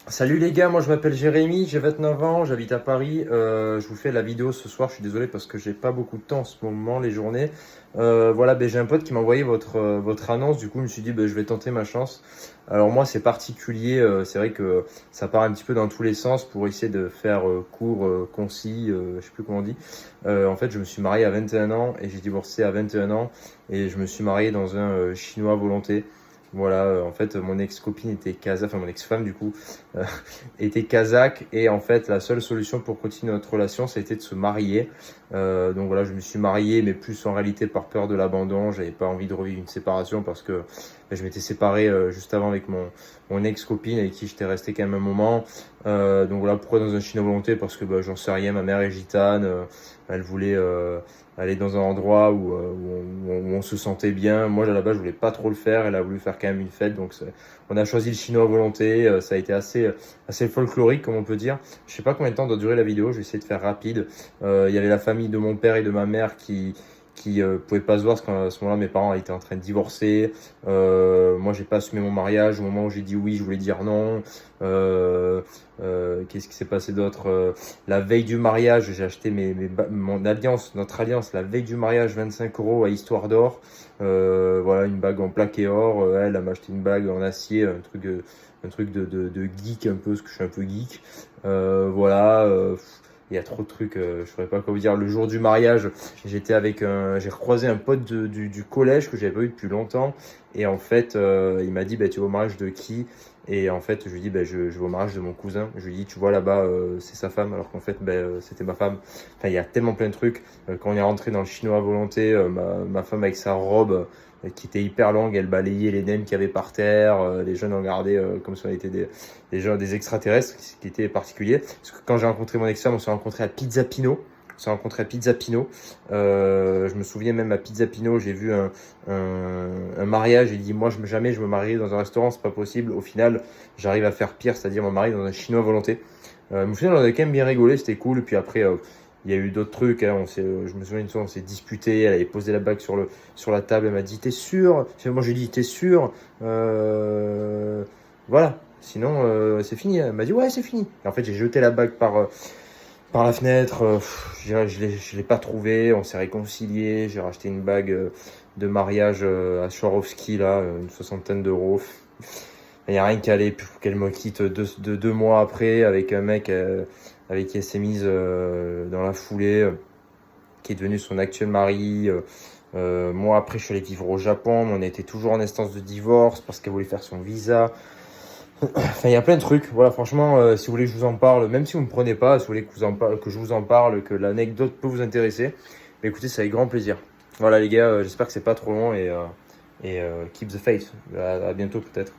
Salut les gars, moi je m'appelle Jérémy, j'ai 29 ans, j'habite à Paris. Je vous fais la vidéo ce soir, je suis désolé parce que j'ai pas beaucoup de temps en ce moment, les journées. Voilà, j'ai un pote qui m'a envoyé votre annonce, du coup je me suis dit je vais tenter ma chance. Alors moi c'est particulier, c'est vrai que ça part un petit peu dans tous les sens pour essayer de faire court, concis, je sais plus comment on dit. En fait je me suis marié à 21 ans et j'ai divorcé à 21 ans et je me suis marié dans un chinois à volonté. Voilà, en fait, mon ex-copine était kazakh, enfin mon ex-femme du coup, euh, était kazakh et en fait, la seule solution pour continuer notre relation, c'était de se marier. Donc voilà, je me suis marié, mais plus en réalité par peur de l'abandon. J'avais pas envie de revivre une séparation parce que je m'étais séparé juste avant avec mon ex-copine avec qui j'étais resté quand même un moment. Donc voilà, pourquoi dans un chinois volonté? Parce que j'en sais rien, ma mère est gitane, elle voulait aller dans un endroit où on se sentait bien. Moi, à la base, je voulais pas trop le faire. Elle a voulu faire quand même une fête. Donc, on a choisi le chinois à volonté. Ça a été assez folklorique, comme on peut dire. Je sais pas combien de temps doit durer la vidéo. Je vais essayer de faire rapide. Il y avait la famille de mon père et de ma mère qui pouvaient pas se voir parce qu'à ce moment-là, mes parents étaient en train de divorcer. Moi, j'ai pas assumé mon mariage. Au moment où j'ai dit oui, je voulais dire non. Qu'est-ce qui s'est passé d'autre? La veille du mariage, j'ai acheté mon alliance, notre alliance, la veille du mariage, 25 € à Histoire d'Or. Voilà, une bague en plaqué or. Elle m'a acheté une bague en acier, un truc de geek un peu, parce que je suis un peu geek. Voilà. Il y a trop de trucs, je saurais pas quoi vous dire. Le jour du mariage, j'ai recroisé un pote du collège que j'avais pas vu depuis longtemps. Et en fait, il m'a dit, tu vas au mariage de qui? Et en fait, je lui dis, je vais au mariage de mon cousin. Je lui dis, tu vois là-bas, c'est sa femme, alors qu'en fait, c'était ma femme. Enfin, il y a tellement plein de trucs. Quand on est rentré dans le chinois à volonté, ma femme avec sa robe qui était hyper longue, elle balayait les nems qu'il y avait par terre. Les jeunes regardaient comme si on était des extraterrestres, ce qui était particulier. Parce que quand j'ai rencontré mon ex-femme, on s'est rencontré à Pizza Pino. On s'est rencontré à Pizza Pino. Je me souviens même à Pizza Pino, j'ai vu un mariage. Il dit, moi, jamais je me marierai dans un restaurant, c'est pas possible. Au final, j'arrive à faire pire, c'est-à-dire me marier dans un chinois à volonté. Mais au final, on a quand même bien rigolé, c'était cool. Et puis après, il y a eu d'autres trucs. Hein, je me souviens une fois, on s'est disputé. Elle avait posé la bague sur la table. Elle m'a dit, t'es sûr? Moi, j'ai dit, t'es sûr? Voilà. Sinon, c'est fini. Elle m'a dit, ouais, c'est fini. Et en fait, j'ai jeté la bague par la fenêtre. Je l'ai pas trouvée. On s'est réconciliés. J'ai racheté une bague de mariage à Swarovski, là, une 60aine d'euros. Il n'y a rien qui allait pour qu'elle me quitte 2 mois après avec un mec avec qui elle s'est mise dans la foulée, qui est devenu son actuel mari. Moi, après, je suis allé vivre au Japon, mais on était toujours en instance de divorce parce qu'elle voulait faire son visa. Enfin, il y a plein de trucs. Voilà, franchement, si vous voulez que je vous en parle, même si vous ne me prenez pas, si vous voulez que je vous en parle, que l'anecdote peut vous intéresser, mais écoutez, c'est avec grand plaisir. Voilà, les gars, j'espère que c'est pas trop long et keep the faith. À bientôt, peut-être.